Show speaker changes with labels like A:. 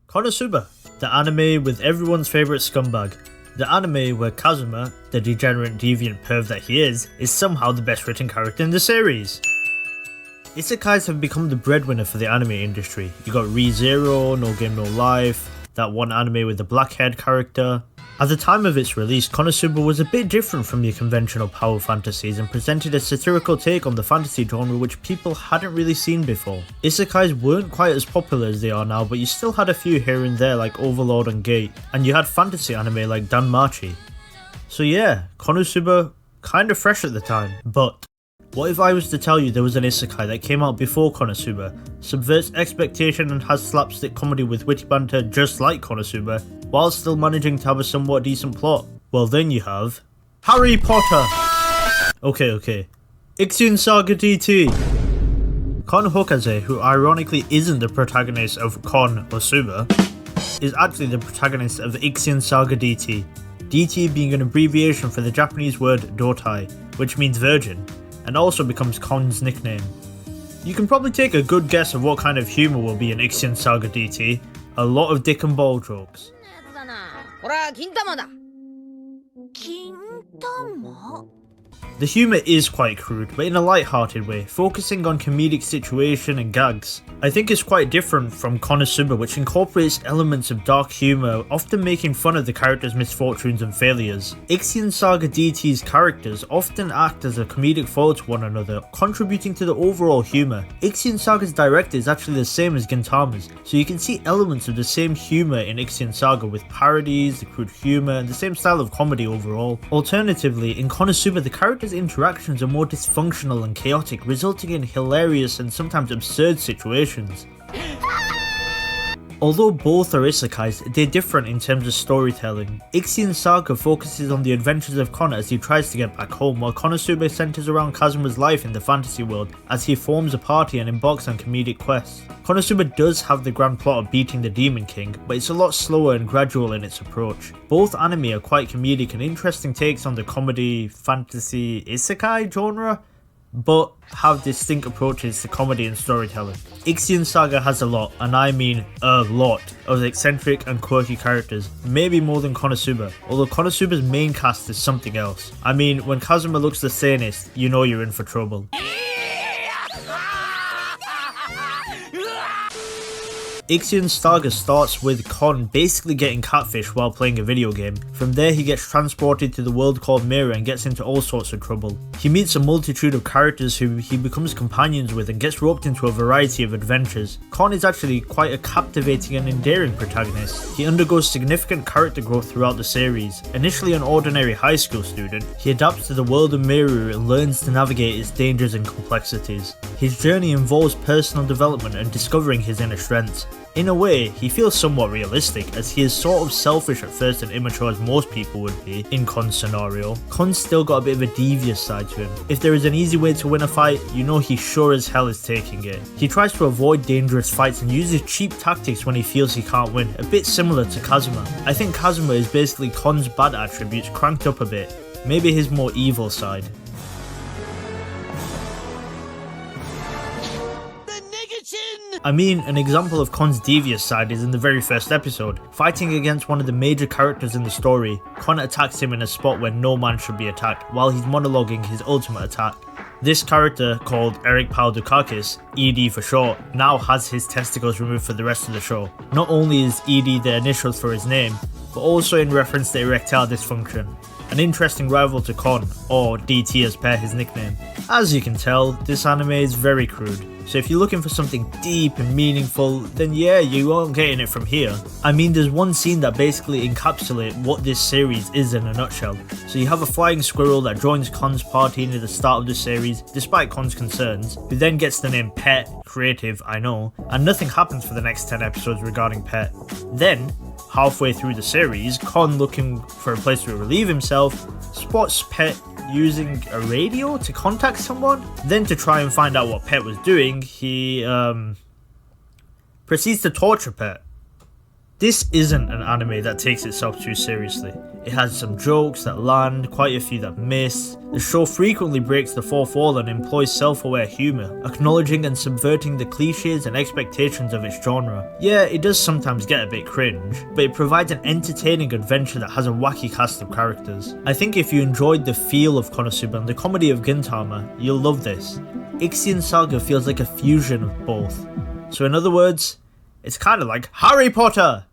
A: Konosuba, the anime with everyone's favourite scumbag. The anime where Kazuma, the degenerate deviant perv that he is somehow the best written character in the series. Isekais have become the breadwinner for the anime industry. You got Re:Zero, No Game No Life, that one anime with the black haired character. At the time of its release, Konosuba was a bit different from your conventional power fantasies and presented a satirical take on the fantasy genre which people hadn't really seen before. Isekais weren't quite as popular as they are now, but you still had a few here and there like Overlord and Gate, and you had fantasy anime like Danmachi. So yeah, Konosuba kinda fresh at the time, but what if I was to tell you there was an isekai that came out before Konosuba, subverts expectation and has slapstick comedy with witty banter just like Konosuba, while still managing to have a somewhat decent plot? Well then you have Harry Potter! Okay. Ixion Saga DT! Kon Hokaze, who ironically isn't the protagonist of Konosuba, is actually the protagonist of Ixion Saga DT. DT being an abbreviation for the Japanese word dotai, which means virgin, and also becomes Kon's nickname. You can probably take a good guess of what kind of humour will be in Ixion Saga DT. A lot of dick and ball jokes. The humour is quite crude, but in a light-hearted way, focusing on comedic situation and gags. I think it's quite different from Konosuba, which incorporates elements of dark humour, often making fun of the characters' misfortunes and failures. Ixion Saga DT's characters often act as a comedic foil to one another, contributing to the overall humour. Ixion Saga's director is actually the same as Gintama's, so you can see elements of the same humour in Ixion Saga with parodies, the crude humour, and the same style of comedy overall. Alternatively, in Konosuba the characters' interactions are more dysfunctional and chaotic, resulting in hilarious and sometimes absurd situations. Although both are isekais, they're different in terms of storytelling. Ixion Saga focuses on the adventures of Kon as he tries to get back home, while Konosuba centers around Kazuma's life in the fantasy world as he forms a party and embarks on comedic quests. Konosuba does have the grand plot of beating the Demon King, but it's a lot slower and gradual in its approach. Both anime are quite comedic and interesting takes on the comedy, fantasy, isekai genre, but have distinct approaches to comedy and storytelling. Ixion Saga has a lot, and I mean a lot, of eccentric and quirky characters, maybe more than Konosuba, although Konosuba's main cast is something else. I mean, when Kazuma looks the sanest, you know you're in for trouble. Ixion Saga starts with Kon basically getting catfished while playing a video game. From there he gets transported to the world called Mirror and gets into all sorts of trouble. He meets a multitude of characters who he becomes companions with and gets roped into a variety of adventures. Kon is actually quite a captivating and endearing protagonist. He undergoes significant character growth throughout the series. Initially an ordinary high school student, he adapts to the world of Mirror and learns to navigate its dangers and complexities. His journey involves personal development and discovering his inner strengths. In a way, he feels somewhat realistic, as he is sort of selfish at first and immature as most people would be in Kon's scenario. Kon's still got a bit of a devious side to him. If there is an easy way to win a fight, you know he sure as hell is taking it. He tries to avoid dangerous fights and uses cheap tactics when he feels he can't win, a bit similar to Kazuma. I think Kazuma is basically Kon's bad attributes cranked up a bit, maybe his more evil side. I mean, an example of Kon's devious side is in the very first episode. Fighting against one of the major characters in the story, Kon attacks him in a spot where no man should be attacked, while he's monologuing his ultimate attack. This character, called Eric Paudukakis, ED for short, now has his testicles removed for the rest of the show. Not only is ED the initials for his name, but also in reference to erectile dysfunction. An interesting rival to Kon, or DT as per his nickname. As you can tell, this anime is very crude, so if you're looking for something deep and meaningful, then yeah, you aren't getting it from here. I mean, there's one scene that basically encapsulates what this series is in a nutshell. So you have a flying squirrel that joins Kon's party near the start of the series, despite Kon's concerns, who then gets the name Pet, creative, I know, and nothing happens for the next 10 episodes regarding Pet. Then, halfway through the series, Kon, looking for a place to relieve himself, spots Pet using a radio to contact someone. Then, to try and find out what Pet was doing, he proceeds to torture Pet. This isn't an anime that takes itself too seriously. It has some jokes that land, quite a few that miss. The show frequently breaks the fourth wall and employs self-aware humour, acknowledging and subverting the cliches and expectations of its genre. Yeah, it does sometimes get a bit cringe, but it provides an entertaining adventure that has a wacky cast of characters. I think if you enjoyed the feel of Konosuba and the comedy of Gintama, you'll love this. Ixion Saga feels like a fusion of both. So in other words, it's kinda like Harry Potter!